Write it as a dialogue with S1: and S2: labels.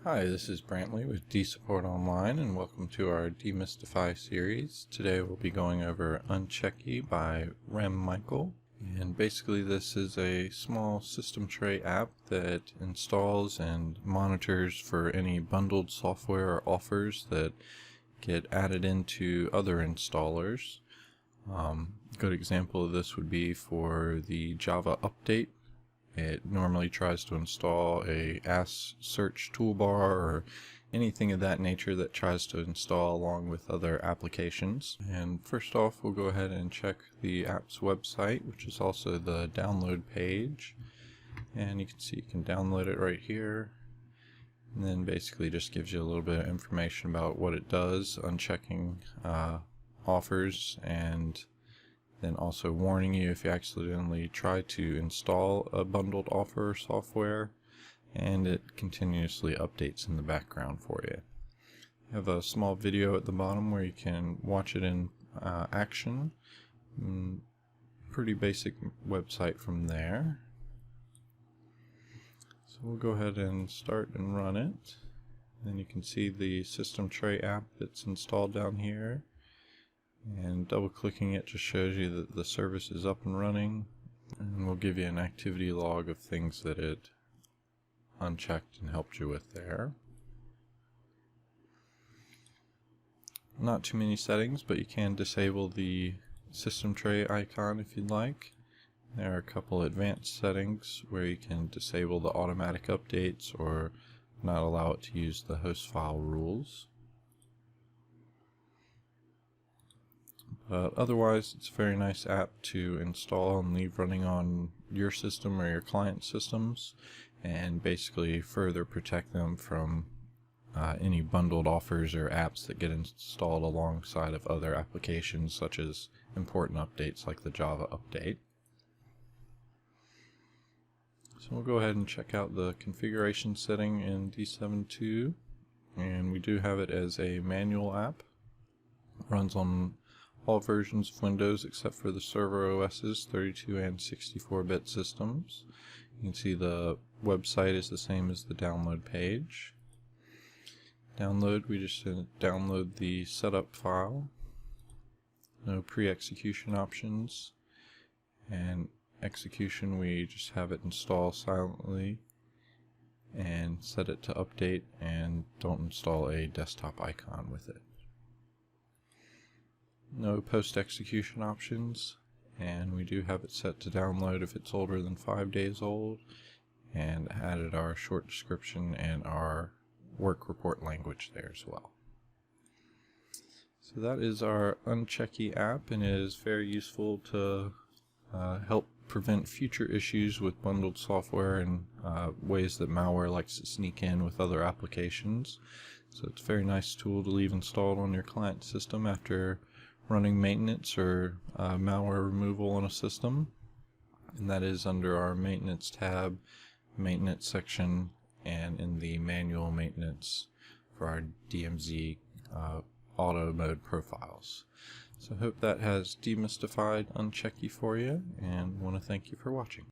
S1: Hi, this is Brantley with dSupport Online, and welcome to our dMystify series. Today we'll be going over Unchecky by Rem Michael. And basically this is a small system tray app that installs and monitors for any bundled software or offers that get added into other installers. Good example of this would be for the Java update. It normally tries to install a Ask Search toolbar or anything of that nature that tries to install along with other applications. And first off, we'll go ahead and check the app's website, which is also the download page. And you can see you can download it right here. And then basically just gives you a little bit of information about what it does, unchecking offers, and then also warning you if you accidentally try to install a bundled offer or software, and it continuously updates in the background for you. You have a small video at the bottom where you can watch it in action. Pretty basic website from there. So we'll go ahead and start and run it. Then you can see the system tray app that's installed down here. And double clicking it just shows you that the service is up and running, and we'll give you an activity log of things that it unchecked and helped you with there. Not too many settings, but you can disable the system tray icon if you'd like. There are a couple advanced settings where you can disable the automatic updates or not allow it to use the host file rules. Otherwise, it's a very nice app to install and leave running on your system or your client systems, and basically further protect them from any bundled offers or apps that get installed alongside of other applications, such as important updates like the Java update. So we'll go ahead and check out the configuration setting in D7.2, and we do have it as a manual app. It runs on all versions of Windows except for the server OS's 32 and 64-bit systems. You can see the website is the same as the download page. Download, we just download the setup file. No pre-execution options. And execution, we just have it install silently and set it to update, and don't install a desktop icon with it. No post-execution options, and we do have it set to download if it's older than 5 days old, and added our short description and our work report language there as well. So that is our Unchecky app, and it is very useful to help prevent future issues with bundled software and ways that malware likes to sneak in with other applications. So it's a very nice tool to leave installed on your client system after running maintenance or malware removal on a system, and that is under our maintenance tab, maintenance section, and in the manual maintenance for our DMZ auto mode profiles. So I hope that has demystified Unchecky for you, and want to thank you for watching.